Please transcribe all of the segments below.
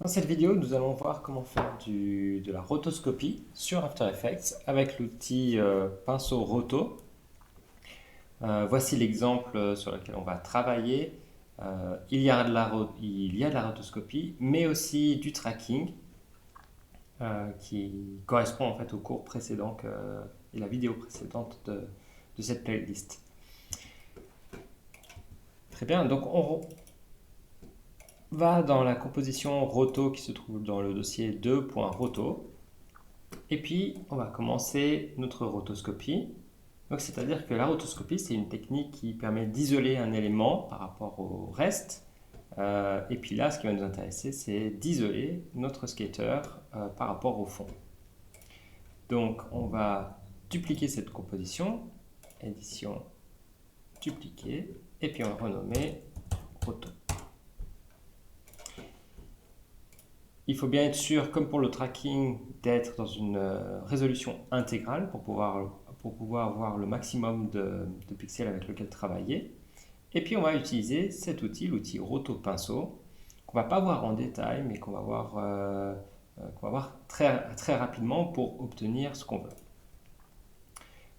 Dans cette vidéo, nous allons voir comment faire de la rotoscopie sur After Effects avec l'outil pinceau roto. Voici l'exemple sur lequel on va travailler. Il y a de la rotoscopie, mais aussi du tracking qui correspond en fait au cours précédent et la vidéo précédente de cette playlist. Très bien, donc on va dans la composition roto qui se trouve dans le dossier 2.roto. Et puis, on va commencer notre rotoscopie. Donc, c'est-à-dire que la rotoscopie, c'est une technique qui permet d'isoler un élément par rapport au reste. Et puis là, ce qui va nous intéresser, c'est d'isoler notre skater par rapport au fond. Donc, on va dupliquer cette composition, édition, dupliquer, et puis on va renommer roto. Il faut bien être sûr, comme pour le tracking, d'être dans une résolution intégrale pour pouvoir voir le maximum de pixels avec lequel travailler. Et puis on va utiliser cet outil, l'outil Roto Pinceau, qu'on ne va pas voir en détail, mais qu'on va voir très rapidement pour obtenir ce qu'on veut.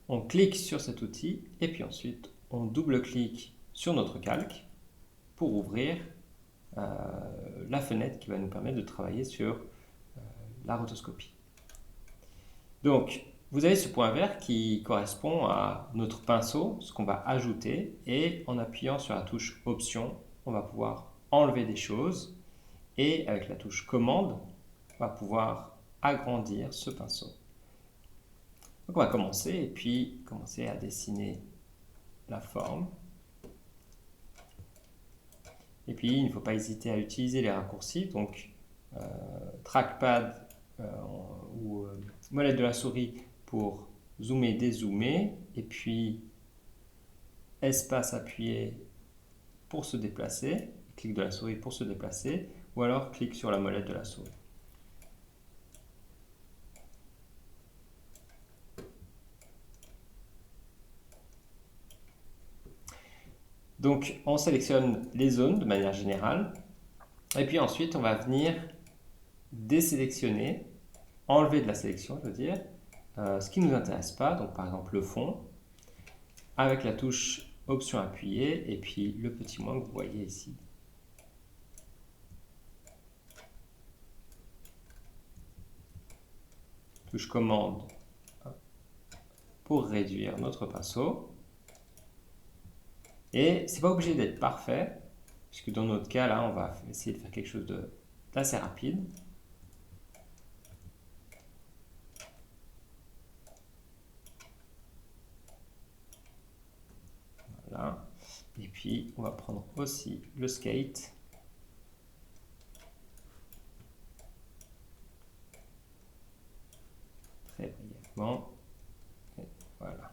On clique sur cet outil et puis ensuite on double-clique sur notre calque pour ouvrir la fenêtre qui va nous permettre de travailler sur la rotoscopie. Donc, vous avez ce point vert qui correspond à notre pinceau, ce qu'on va ajouter, et en appuyant sur la touche Option, on va pouvoir enlever des choses, et avec la touche Commande, on va pouvoir agrandir ce pinceau. Donc on va commencer, et puis commencer à dessiner la forme. Et puis, il ne faut pas hésiter à utiliser les raccourcis, donc trackpad ou molette de la souris pour zoomer, dézoomer, et puis espace appuyé pour se déplacer, clic de la souris pour se déplacer, ou alors clic sur la molette de la souris. Donc, on sélectionne les zones de manière générale, et puis ensuite, on va venir désélectionner, enlever de la sélection, je veux dire, ce qui ne nous intéresse pas, donc par exemple le fond, avec la touche Option appuyée et puis le petit moins que vous voyez ici. Touche Commande pour réduire notre pinceau. Et c'est pas obligé d'être parfait, puisque dans notre cas là, on va essayer de faire quelque chose d'assez rapide. Voilà. Et puis, on va prendre aussi le skate. Très brièvement. Et voilà.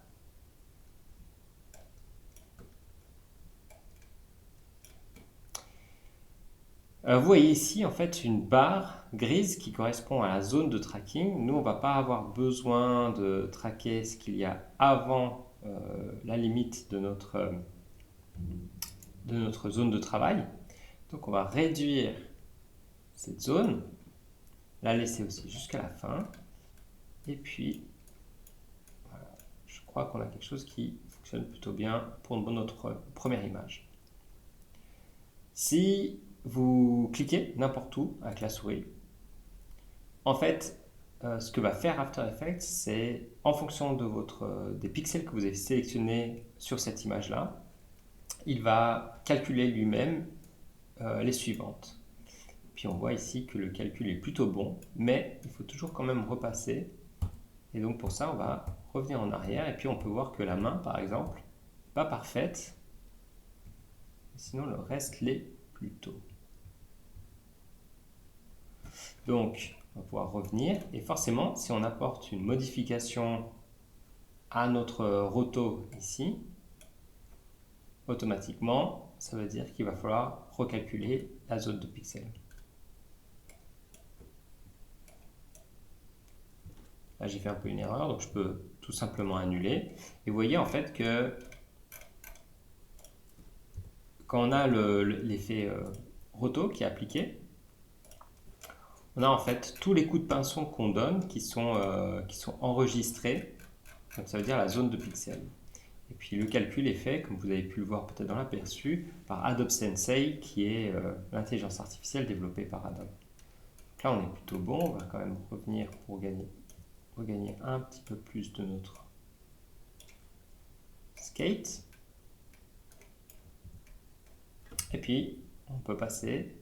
Vous voyez ici en fait une barre grise qui correspond à la zone de tracking. Nous, on ne va pas avoir besoin de traquer ce qu'il y a avant la limite de notre zone de travail. Donc on va réduire cette zone, la laisser aussi jusqu'à la fin. Et puis, voilà, je crois qu'on a quelque chose qui fonctionne plutôt bien pour notre première image. Si vous cliquez n'importe où avec la souris, en fait, ce que va faire After Effects, c'est en fonction des pixels que vous avez sélectionnés sur cette image-là, il va calculer lui-même les suivantes. Puis on voit ici que le calcul est plutôt bon, mais il faut toujours quand même repasser. Et donc pour ça, on va revenir en arrière et puis on peut voir que la main, par exemple, n'est pas parfaite. Sinon, le reste l'est plutôt. Donc, on va pouvoir revenir. Et forcément, si on apporte une modification à notre roto ici, automatiquement, ça veut dire qu'il va falloir recalculer la zone de pixels. Là, j'ai fait un peu une erreur, donc je peux tout simplement annuler. Et vous voyez en fait que quand on a l'effet roto qui est appliqué, on a en fait tous les coups de pinceau qu'on donne qui sont enregistrés. Donc ça veut dire la zone de pixels. Et puis le calcul est fait, comme vous avez pu le voir peut-être dans l'aperçu, par Adobe Sensei, qui est l'intelligence artificielle développée par Adobe. Donc là, on est plutôt bon. On va quand même revenir pour regagner un petit peu plus de notre skate. Et puis, on peut passer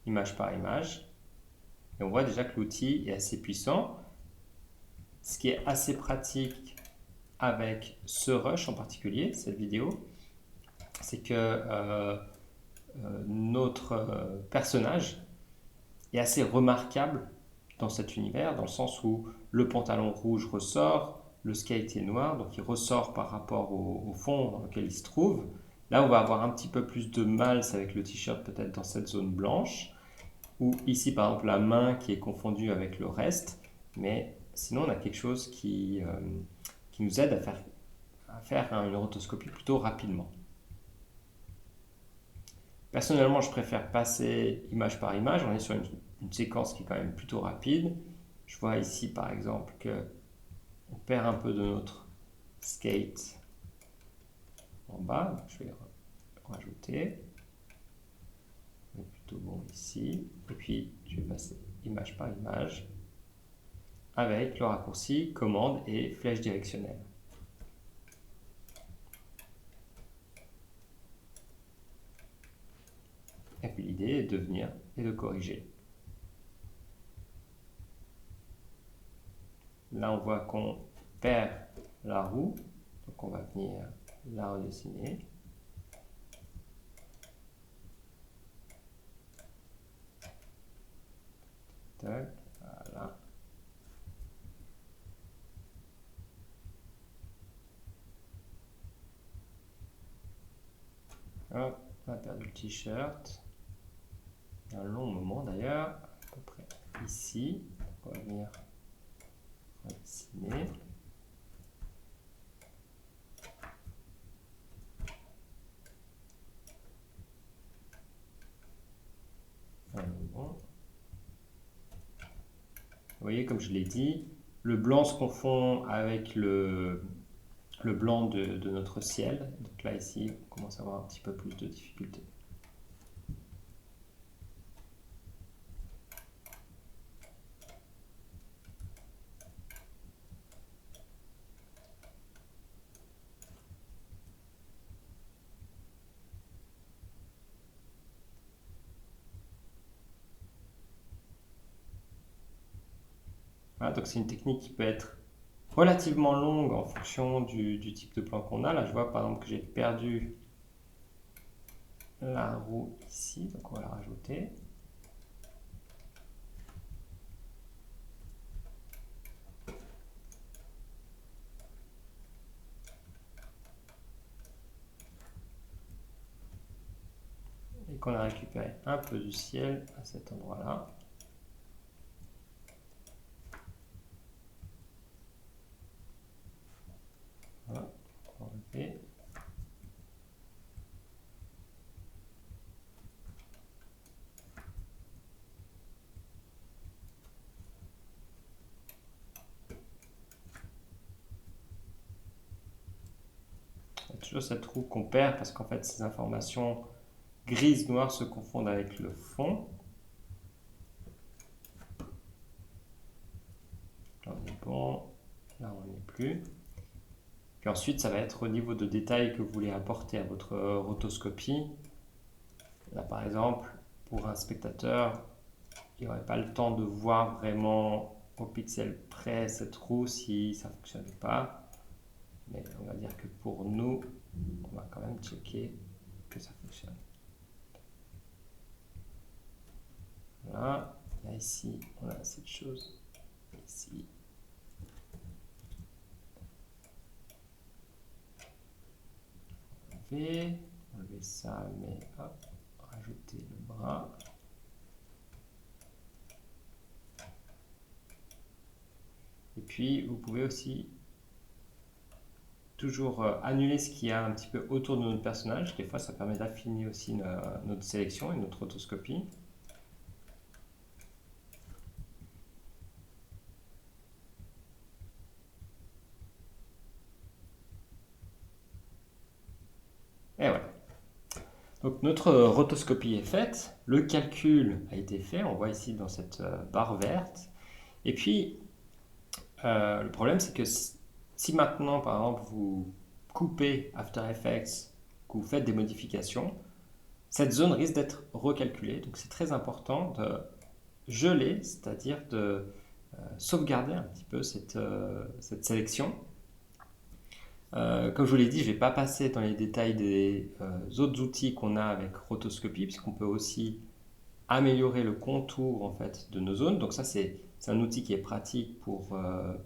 image par image. Et on voit déjà que l'outil est assez puissant. Ce qui est assez pratique avec ce rush en particulier, cette vidéo, c'est que notre personnage est assez remarquable dans cet univers, dans le sens où le pantalon rouge ressort, le skate est noir, donc il ressort par rapport au fond dans lequel il se trouve. Là, on va avoir un petit peu plus de mal avec le t-shirt peut-être dans cette zone blanche, ou ici par exemple la main qui est confondue avec le reste, mais sinon on a quelque chose qui nous aide à faire une rotoscopie plutôt rapidement. Personnellement, je préfère passer image par image. On est sur une séquence qui est quand même plutôt rapide. Je vois ici par exemple que on perd un peu de notre skate en bas. Donc, je vais le rajouter. On est plutôt bon ici. Et puis, je vais passer image par image avec le raccourci commande et flèche directionnelle. Et puis l'idée est de venir et de corriger. Là, on voit qu'on perd la roue. Donc, on va venir la redessiner. Tac, voilà. Hop, on a perdu le t-shirt. Un long moment d'ailleurs, à peu près ici. On va venir redessiner. Bon. Vous voyez, comme je l'ai dit, le blanc se confond avec le blanc de notre ciel. Donc là, ici, on commence à avoir un petit peu plus de difficultés. Voilà, donc c'est une technique qui peut être relativement longue en fonction du type de plan qu'on a. Là, je vois par exemple que j'ai perdu la roue ici, donc on va la rajouter. Et qu'on a récupéré un peu du ciel à cet endroit-là. Voilà, on va enlever. Il y a toujours cette roue qu'on perd parce qu'en fait ces informations grises noires se confondent avec le fond. Là on est bon, là on n'y est plus. Puis ensuite ça va être au niveau de détail que vous voulez apporter à votre rotoscopie. Là par exemple, pour un spectateur, il n'aurait pas le temps de voir vraiment au pixel près cette roue si ça ne fonctionne pas. Mais on va dire que pour nous, on va quand même checker que ça fonctionne. Voilà, là ici, on a cette chose ici. Enlever ça, mais hop, rajouter le bras. Et puis, vous pouvez aussi toujours annuler ce qu'il y a un petit peu autour de notre personnage. Des fois, ça permet d'affiner aussi notre sélection et notre rotoscopie. Donc notre rotoscopie est faite, le calcul a été fait, on voit ici dans cette barre verte. Et puis, le problème c'est que si maintenant, par exemple, vous coupez After Effects, que vous faites des modifications, cette zone risque d'être recalculée. Donc c'est très important de geler, c'est-à-dire de sauvegarder un petit peu cette sélection. Comme je vous l'ai dit, je ne vais pas passer dans les détails des autres outils qu'on a avec rotoscopie, puisqu'on peut aussi améliorer le contour en fait de nos zones. Donc ça, c'est un outil qui est pratique pour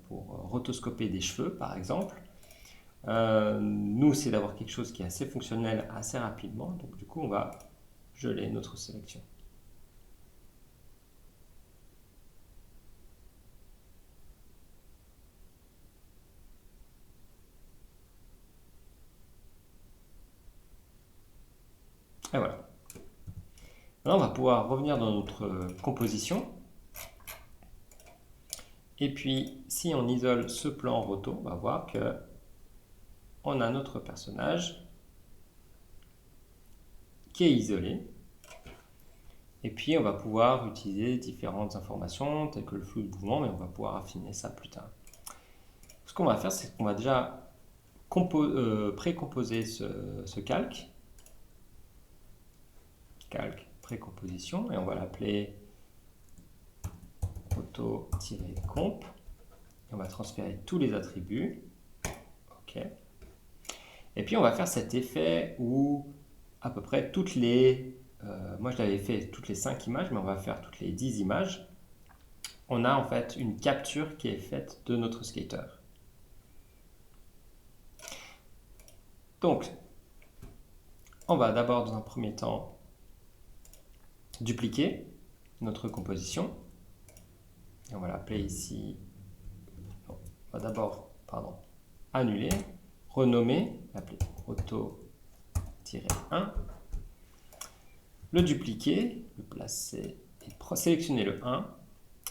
rotoscoper des cheveux, par exemple. Nous, c'est d'avoir quelque chose qui est assez fonctionnel assez rapidement. Donc du coup, on va geler notre sélection. Et voilà. Maintenant, on va pouvoir revenir dans notre composition. Et puis, si on isole ce plan roto, on va voir que on a notre personnage qui est isolé. Et puis, on va pouvoir utiliser différentes informations, telles que le flou de mouvement, mais on va pouvoir affiner ça plus tard. Ce qu'on va faire, c'est qu'on va déjà précomposer ce calque. Calque, précomposition, et on va l'appeler auto-comp. On va transférer tous les attributs. OK. Et puis, on va faire cet effet où à peu près toutes les... moi, je l'avais fait toutes les 5 images, mais on va faire toutes les 10 images. On a en fait une capture qui est faite de notre skater. Donc, on va d'abord, dans un premier temps, dupliquer notre composition. Et on va l'appeler ici... Non, on va d'abord, annuler, renommer, l'appeler auto-1. Le dupliquer, le placer et sélectionner le 1.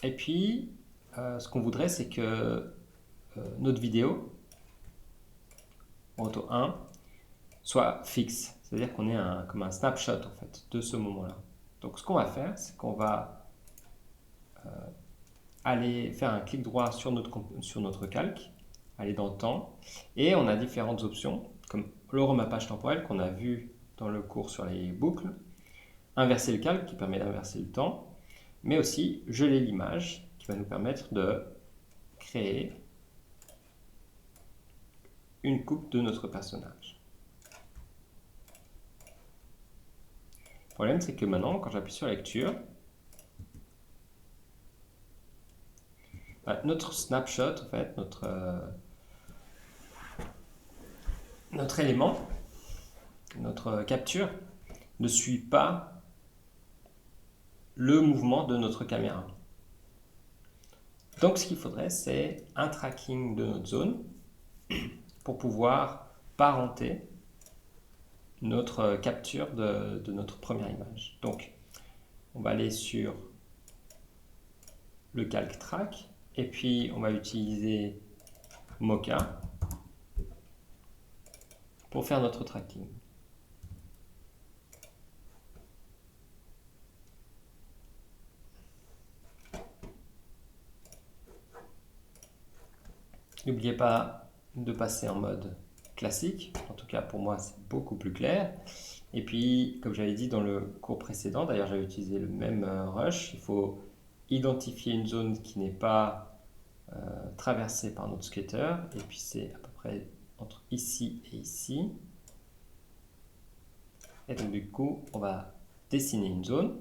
Et puis, ce qu'on voudrait, c'est que notre vidéo, auto 1, soit fixe. C'est-à-dire qu'on ait comme un snapshot en fait, de ce moment-là. Donc, ce qu'on va faire, c'est qu'on va aller faire un clic droit sur notre calque, aller dans Temps, et on a différentes options, comme le remappage temporel qu'on a vu dans le cours sur les boucles, inverser le calque qui permet d'inverser le temps, mais aussi geler l'image qui va nous permettre de créer une coupe de notre personnage. Le problème, c'est que maintenant, quand j'appuie sur lecture, notre snapshot, en fait, notre élément, notre capture, ne suit pas le mouvement de notre caméra. Donc, ce qu'il faudrait, c'est un tracking de notre zone pour pouvoir parenter notre capture de notre première image. Donc, on va aller sur le calque track et puis on va utiliser Mocha pour faire notre tracking. N'oubliez pas de passer en mode classique, en tout cas pour moi c'est beaucoup plus clair. Et puis, comme j'avais dit dans le cours précédent, d'ailleurs j'avais utilisé le même rush, il faut identifier une zone qui n'est pas traversée par notre skater, et puis c'est à peu près entre ici et ici. Et donc du coup, on va dessiner une zone.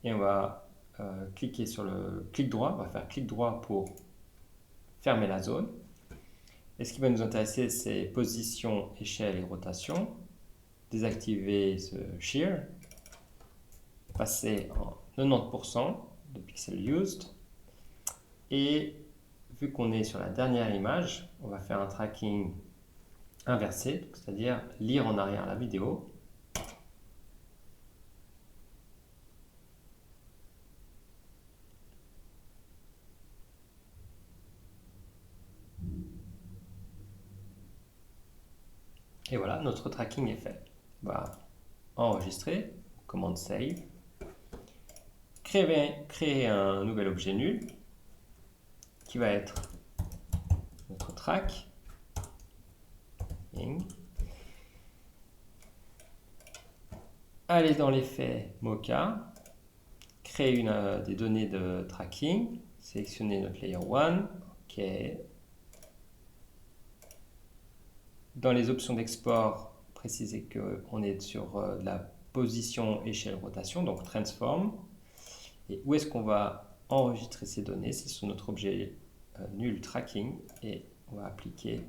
Et on va cliquer sur le clic droit, on va faire clic droit pour fermer la zone. Et ce qui va nous intéresser, c'est position, échelle et rotation. Désactiver ce shear, passer en 90% de pixels used. Et vu qu'on est sur la dernière image, on va faire un tracking inversé, c'est-à-dire lire en arrière la vidéo. Et voilà, notre tracking est fait. On va enregistrer, commande save, créer un nouvel objet nul qui va être notre track. Aller dans l'effet Mocha, créer des données de tracking, sélectionner notre layer 1, ok. Dans les options d'export, préciser qu'on est sur la position, échelle, rotation, donc transform. Et où est-ce qu'on va enregistrer ces données? C'est sur notre objet nul tracking et on va appliquer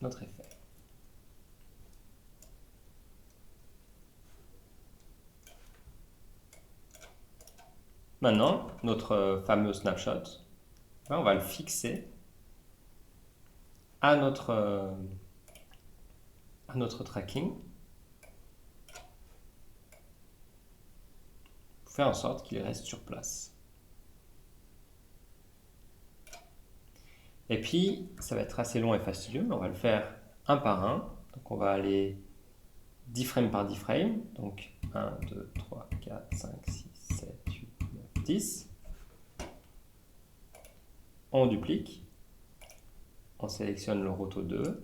notre effet. Maintenant, notre fameux snapshot, on va le fixer à notre tracking pour faire en sorte qu'il reste sur place. Et puis, ça va être assez long et fastidieux, mais on va le faire un par un. Donc, on va aller 10 frames par 10 frames. Donc, 1, 2, 3, 4, 5, 6, 7, 8, 9, 10. On duplique. On sélectionne le roto 2.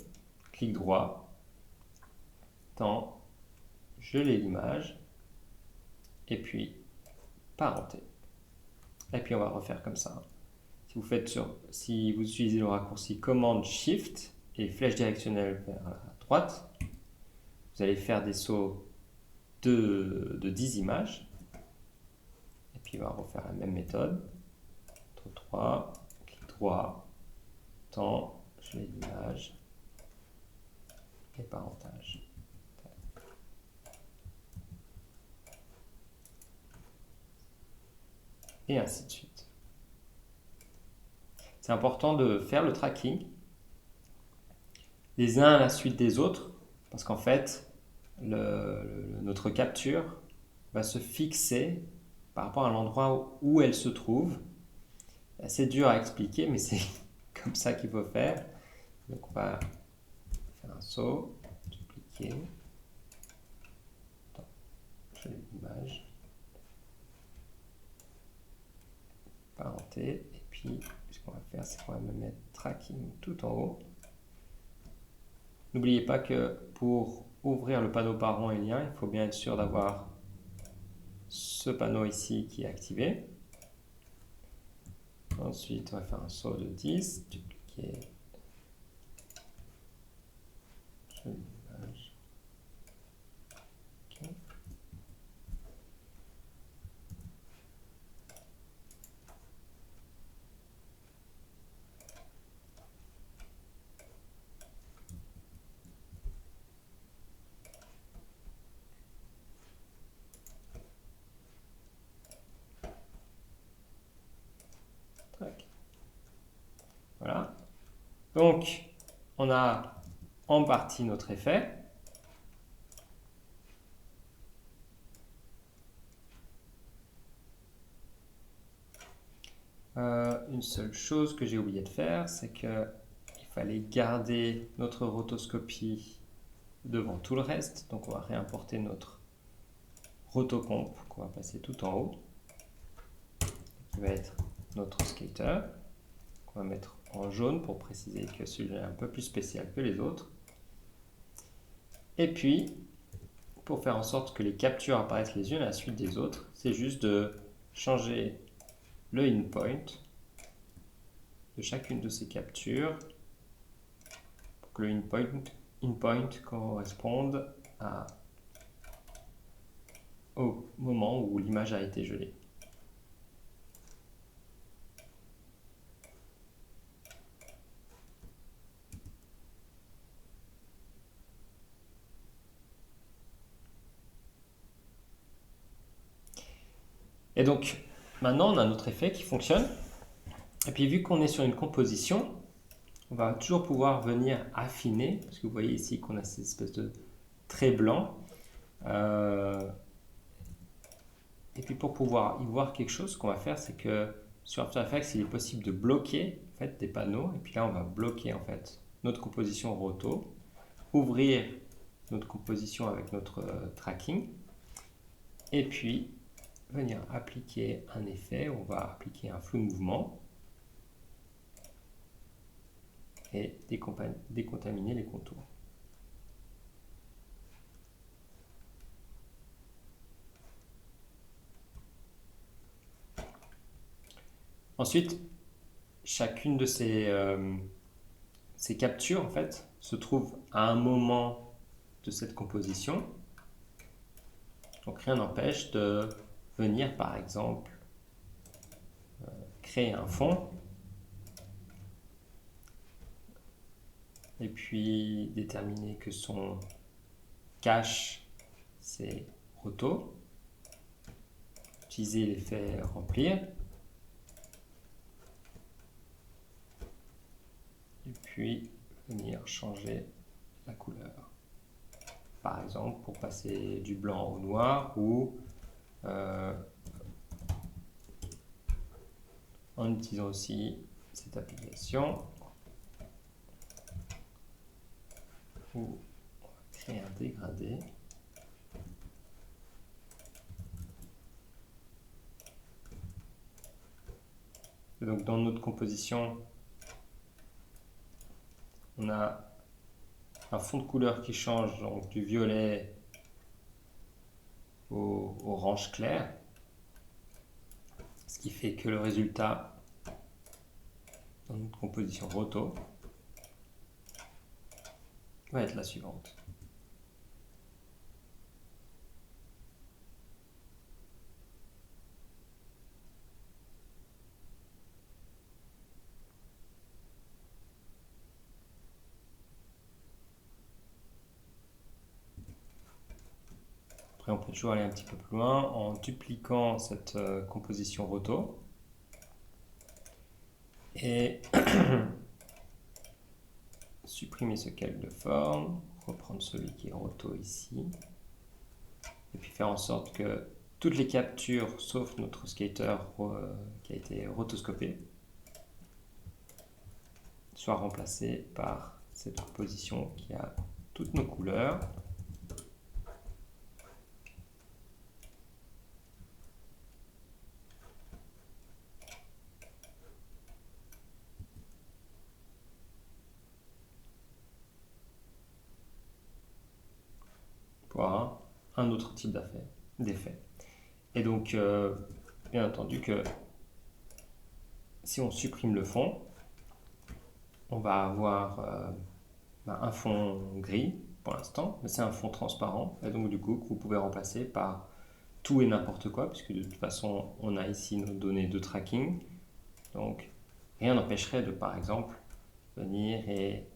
Clic droit. Temps. Geler l'image. Et puis, parenté. Et puis, on va refaire comme ça. Si vous utilisez le raccourci commande shift et flèche directionnelle vers la droite, vous allez faire des sauts de 10 images. Et puis on va refaire la même méthode. 3, clic droit, temps, geler l'image et parentage. Et ainsi de suite. C'est important de faire le tracking les uns à la suite des autres parce qu'en fait, notre capture va se fixer par rapport à l'endroit où elle se trouve. C'est dur à expliquer, mais c'est comme ça qu'il faut faire. Donc on va faire un saut, dupliquer, geler l'image, parenter, et puis ce qu'on va faire, c'est qu'on va me mettre tracking tout en haut. N'oubliez pas que pour ouvrir le panneau parent et lien, il faut bien être sûr d'avoir ce panneau ici qui est activé. Ensuite, on va faire un saut de 10, dupliquer, geler l'image. Okay. Voilà. Donc, on a en partie notre effet. Une seule chose que j'ai oublié de faire, c'est qu'il fallait garder notre rotoscopie devant tout le reste. Donc, on va réimporter notre rotocomp qu'on va passer tout en haut, qui va être notre skater, qu'on va mettre en jaune pour préciser que celui-là est un peu plus spécial que les autres. Et puis, pour faire en sorte que les captures apparaissent les unes à la suite des autres, c'est juste de changer le in-point de chacune de ces captures pour que le in-point corresponde au moment où l'image a été gelée. Et donc, maintenant, on a notre effet qui fonctionne. Et puis, vu qu'on est sur une composition, on va toujours pouvoir venir affiner, parce que vous voyez ici qu'on a cette espèce de trait blanc. Et puis, pour pouvoir y voir quelque chose, ce qu'on va faire, c'est que sur After Effects, il est possible de bloquer en fait, des panneaux. Et puis là, on va bloquer en fait notre composition roto, ouvrir notre composition avec notre tracking. Et puis, venir appliquer un effet. On va appliquer un flou de mouvement et décontaminer les contours. Ensuite, chacune de ces captures en fait se trouve à un moment de cette composition. Donc rien n'empêche de venir par exemple créer un fond et puis déterminer que son cache c'est roto, utiliser l'effet remplir et puis venir changer la couleur. Par exemple, pour passer du blanc au noir ou en utilisant aussi cette application où on va créer un dégradé. Et donc dans notre composition, on a un fond de couleur qui change donc du violet au orange clair, ce qui fait que le résultat dans notre composition roto va être la suivante. Après, on peut toujours aller un petit peu plus loin en dupliquant cette composition roto et supprimer ce calque de forme, reprendre celui qui est roto ici, et puis faire en sorte que toutes les captures, sauf notre skater qui a été rotoscopé, soient remplacées par cette composition qui a toutes nos couleurs. Pour avoir un autre type d'effet. Et donc, bien entendu que si on supprime le fond, on va avoir un fond gris pour l'instant, mais c'est un fond transparent, et donc du coup que vous pouvez remplacer par tout et n'importe quoi, puisque de toute façon on a ici nos données de tracking, donc rien n'empêcherait de par exemple venir et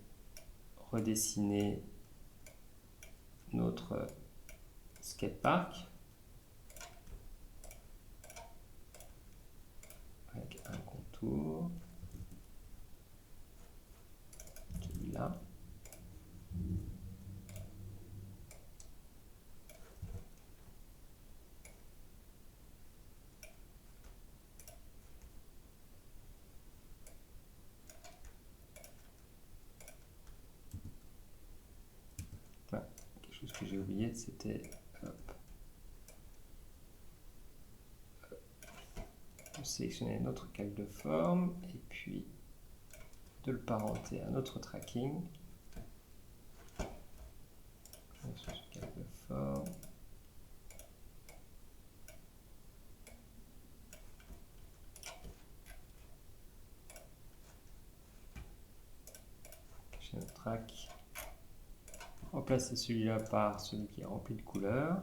redessiner notre skatepark avec un contour, celui-là. Voilà. Quelque chose que j'ai oublié, c'était sélectionner notre calque de forme et puis de le parenter à notre tracking. Sur ce calque de forme. Cacher notre track. Remplacer celui-là par celui qui est rempli de couleurs.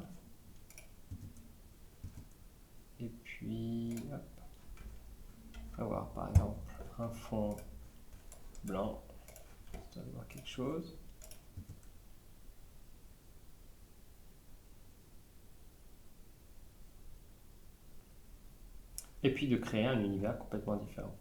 Et puis, hop, avoir par exemple un fond blanc, histoire de voir quelque chose. Et puis de créer un univers complètement différent.